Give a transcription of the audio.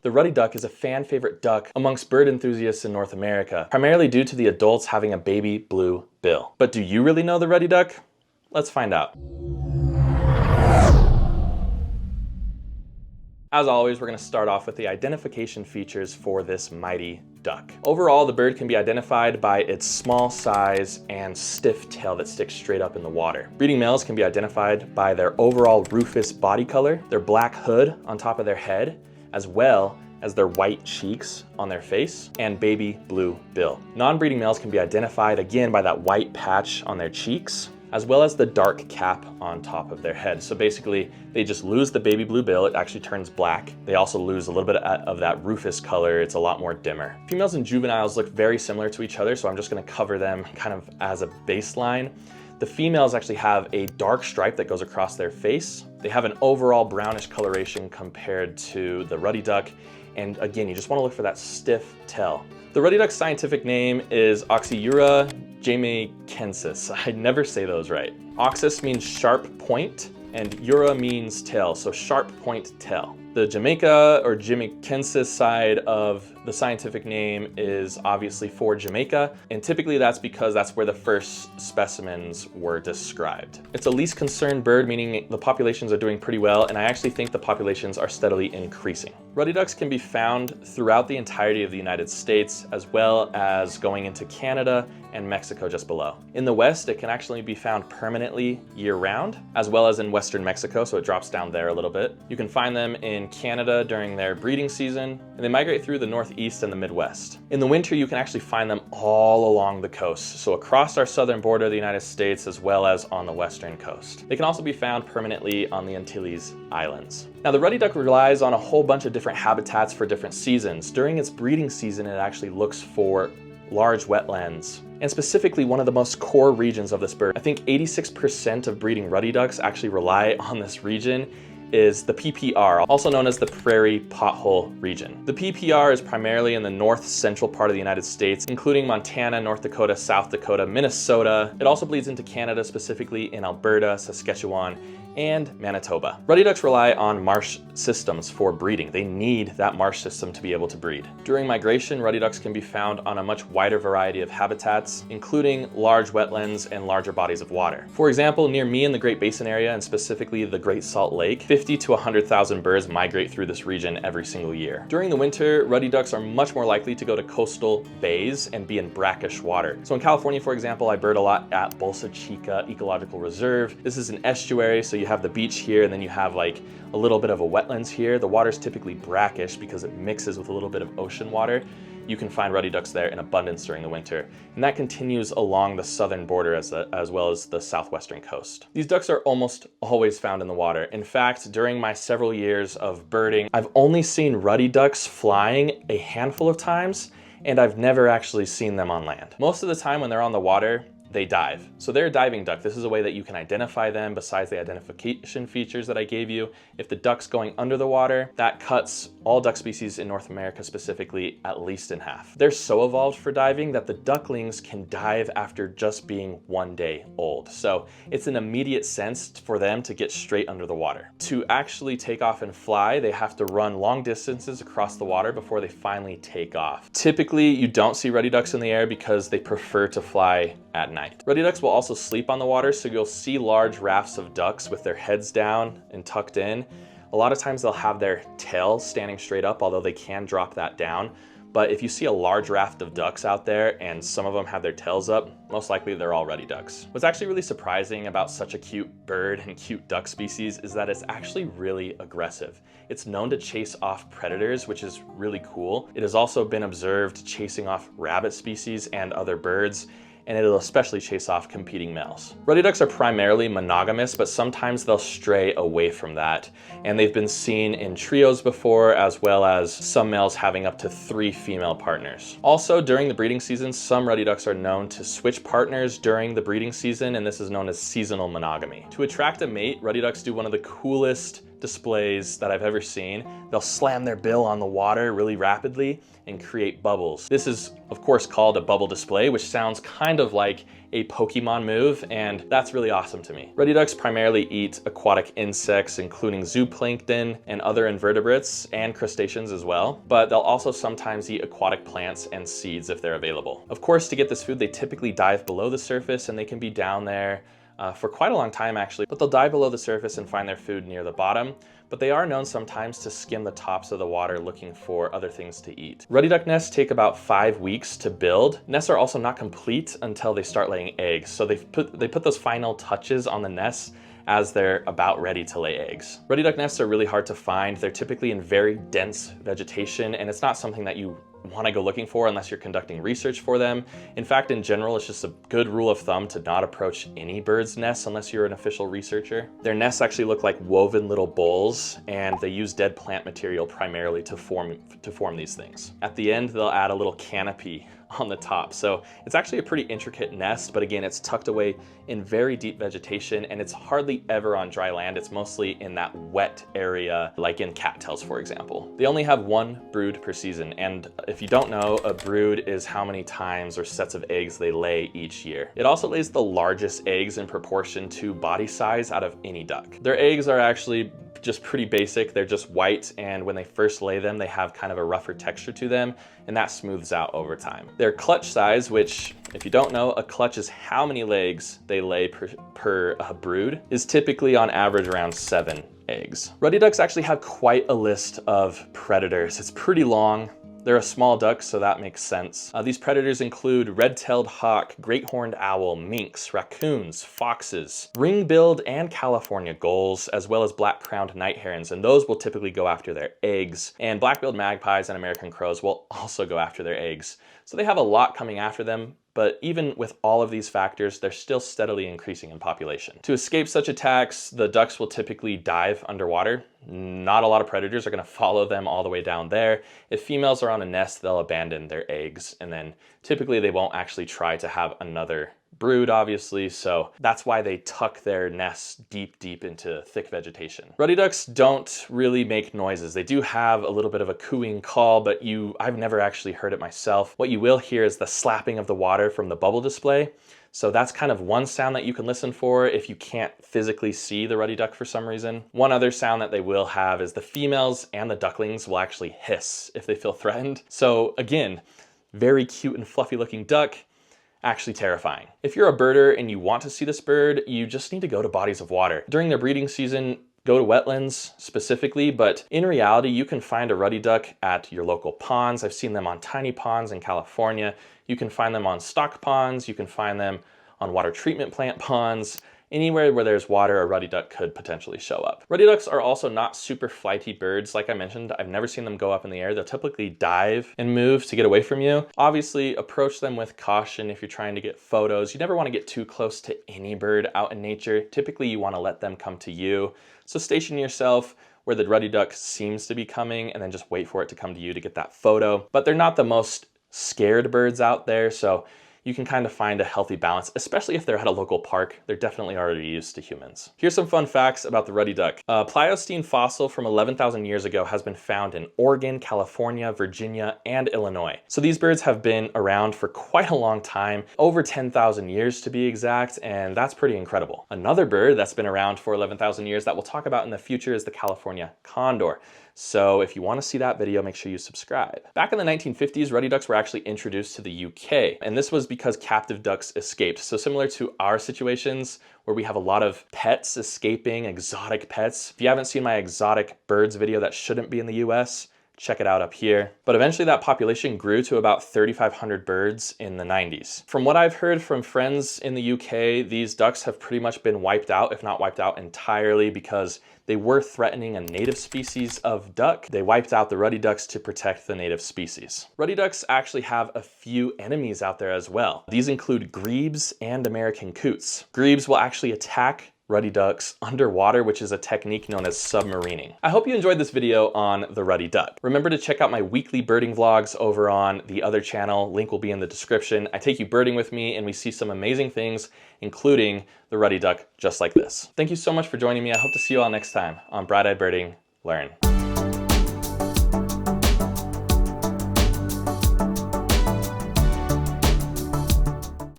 The Ruddy Duck is a fan favorite duck amongst bird enthusiasts in North America, primarily due to the adults having a baby blue bill. But do you really know the Ruddy Duck? Let's find out. As always, we're going to start off with the identification features for this mighty duck. Overall, the bird can be identified by its small size and stiff tail that sticks straight up in the water. Breeding males can be identified by their overall rufous body color, their black hood on top of their head, as well as their white cheeks on their face and baby blue bill. Non-breeding males can be identified again by that white patch on their cheeks, as well as the dark cap on top of their head. So basically, they just lose the baby blue bill, it actually turns black. They also lose a little bit of that rufous color, it's a lot more dimmer. Females and juveniles look very similar to each other, so I'm just gonna cover them kind of as a baseline. The females actually have a dark stripe that goes across their face. They have an overall brownish coloration compared to the Ruddy Duck. And again, you just wanna look for that stiff tail. The Ruddy Duck's scientific name is Oxyura jamaicensis. I never say those right. Oxus means sharp point, and Ura means tail, so sharp point tail. The Jamaica or jamaicensis side of the scientific name is obviously for Jamaica, and typically that's because that's where the first specimens were described. It's a least concerned bird, meaning the populations are doing pretty well, and I actually think the populations are steadily increasing. Ruddy ducks can be found throughout the entirety of the United States, as well as going into Canada and Mexico just below. In the West, it can actually be found permanently year-round, as well as in Western Mexico, so it drops down there a little bit. You can find them in Canada during their breeding season, and they migrate through the Northeast and the Midwest. In the winter, you can actually find them all along the coast, so across our southern border of the United States, as well as on the western coast. They can also be found permanently on the Antilles Islands. Now, the Ruddy Duck relies on a whole bunch of different habitats for different seasons. During its breeding season, it actually looks for large wetlands, and specifically one of the most core regions of this bird. I think 86% of breeding Ruddy Ducks actually rely on this region, is the PPR, also known as the Prairie Pothole region. The PPR is primarily in the north central part of the United States, including Montana, North Dakota, South Dakota, Minnesota. It also bleeds into Canada, specifically in Alberta, Saskatchewan, and Manitoba. Ruddy ducks rely on marsh systems for breeding. They need that marsh system to be able to breed. During migration, Ruddy ducks can be found on a much wider variety of habitats, including large wetlands and larger bodies of water. For example, near me in the Great Basin area, and specifically the Great Salt Lake, 50 to 100,000 birds migrate through this region every single year. During the winter, Ruddy ducks are much more likely to go to coastal bays and be in brackish water. So in California, for example, I bird a lot at Bolsa Chica Ecological Reserve. This is an estuary, so you have the beach here, and then you have like a little bit of a wetlands here. The water's typically brackish because it mixes with a little bit of ocean water. You can find Ruddy ducks there in abundance during the winter, and that continues along the southern border as well as the southwestern coast. These ducks are almost always found in the water. In fact, during my several years of birding, I've only seen Ruddy ducks flying a handful of times, and I've never actually seen them on land. Most of the time when they're on the water, they dive. So they're a diving duck. This is a way that you can identify them besides the identification features that I gave you. If the duck's going under the water, that cuts all duck species in North America specifically at least in half. They're so evolved for diving that the ducklings can dive after just being 1 day old. So it's an immediate sense for them to get straight under the water. To actually take off and fly, they have to run long distances across the water before they finally take off. Typically, you don't see Ruddy ducks in the air because they prefer to fly at night. Ruddy ducks will also sleep on the water, so you'll see large rafts of ducks with their heads down and tucked in. A lot of times they'll have their tails standing straight up, although they can drop that down. But if you see a large raft of ducks out there and some of them have their tails up, most likely they're all Ruddy ducks. What's actually really surprising about such a cute bird and cute duck species is that it's actually really aggressive. It's known to chase off predators, which is really cool. It has also been observed chasing off rabbit species and other birds, and it'll especially chase off competing males. Ruddy ducks are primarily monogamous, but sometimes they'll stray away from that. And they've been seen in trios before, as well as some males having up to 3 female partners. Also, during the breeding season, some Ruddy ducks are known to switch partners during the breeding season, and this is known as seasonal monogamy. To attract a mate, Ruddy ducks do one of the coolest displays that I've ever seen. They'll slam their bill on the water really rapidly and create bubbles. This is, of course, called a bubble display, which sounds kind of like a Pokemon move, and that's really awesome to me. Ruddy ducks primarily eat aquatic insects, including zooplankton and other invertebrates and crustaceans as well, but they'll also sometimes eat aquatic plants and seeds if they're available. Of course, to get this food, they typically dive below the surface, and they can be down there for quite a long time actually, but they'll dive below the surface and find their food near the bottom, but they are known sometimes to skim the tops of the water looking for other things to eat. Ruddy duck nests take about 5 weeks to build. Nests are also not complete until they start laying eggs, so they put those final touches on the nests as they're about ready to lay eggs. Ruddy duck nests are really hard to find. They're typically in very dense vegetation, and it's not something that you want to go looking for unless you're conducting research for them. In fact, in general, it's just a good rule of thumb to not approach any bird's nests unless you're an official researcher. Their nests actually look like woven little bowls, and they use dead plant material primarily to form these things. At the end, they'll add a little canopy on the top. So it's actually a pretty intricate nest, but again, it's tucked away in very deep vegetation, and it's hardly ever on dry land. It's mostly in that wet area, like in cattails, for example. They only have 1 brood per season, and if you don't know, a brood is how many times or sets of eggs they lay each year. It also lays the largest eggs in proportion to body size out of any duck. Their eggs are actually just pretty basic. They're just white, and when they first lay them, they have kind of a rougher texture to them, and that smooths out over time. Their clutch size, which, if you don't know, a clutch is how many eggs they lay per brood, is typically on average around 7 eggs. Ruddy ducks actually have quite a list of predators. It's pretty long. They're a small duck, so that makes sense. These predators include red-tailed hawk, great horned owl, minks, raccoons, foxes, ring-billed and California gulls, as well as black-crowned night herons, and those will typically go after their eggs. And black-billed magpies and American crows will also go after their eggs. So they have a lot coming after them, but even with all of these factors, they're still steadily increasing in population. To escape such attacks, the ducks will typically dive underwater. Not a lot of predators are going to follow them all the way down there. If females are on a nest, they'll abandon their eggs, and then typically they won't actually try to have another brood, obviously, so that's why they tuck their nests deep into thick vegetation. Ruddy ducks don't really make noises. They do have a little bit of a cooing call, but I've never actually heard it myself. What you will hear is the slapping of the water from the bubble display. So that's kind of one sound that you can listen for if you can't physically see the ruddy duck for some reason. One other sound that they will have is the females and the ducklings will actually hiss if they feel threatened. So again, very cute and fluffy looking duck, actually terrifying. If you're a birder and you want to see this bird, you just need to go to bodies of water. During their breeding season, go to wetlands specifically, but in reality, you can find a ruddy duck at your local ponds. I've seen them on tiny ponds in California. You can find them on stock ponds. You can find them on water treatment plant ponds. Anywhere where there's water, a ruddy duck could potentially show up. Ruddy ducks are also not super flighty birds. Like I mentioned, I've never seen them go up in the air. They'll typically dive and move to get away from you. Obviously, approach them with caution if you're trying to get photos. You never want to get too close to any bird out in nature. Typically, you want to let them come to you. So station yourself where the ruddy duck seems to be coming, and then just wait for it to come to you to get that photo. But they're not the most scared birds out there, so you can kind of find a healthy balance, especially if they're at a local park. They're definitely already used to humans. Here's some fun facts about the ruddy duck. A Pliocene fossil from 11,000 years ago has been found in Oregon, California, Virginia, and Illinois. So these birds have been around for quite a long time, over 10,000 years to be exact, and that's pretty incredible. Another bird that's been around for 11,000 years that we'll talk about in the future is the California condor. So if you want to see that video, make sure you subscribe. Back in the 1950s, ruddy ducks were actually introduced to the UK, and this was because captive ducks escaped. So similar to our situations where we have a lot of pets escaping, exotic pets. If you haven't seen my exotic birds video that shouldn't be in the US, check it out up here. But eventually that population grew to about 3,500 birds in the 90s. From what I've heard from friends in the UK, these ducks have pretty much been wiped out, if not wiped out entirely, because they were threatening a native species of duck. They wiped out the ruddy ducks to protect the native species. Ruddy ducks actually have a few enemies out there as well. These include grebes and American coots. Grebes will actually attack Ruddy ducks underwater, which is a technique known as submarining. I hope you enjoyed this video on the Ruddy duck. Remember to check out my weekly birding vlogs over on the other channel. Link will be in the description. I take you birding with me and we see some amazing things, including the Ruddy duck just like this. Thank you so much for joining me. I hope to see you all next time on Bright Eyed Birding Learn.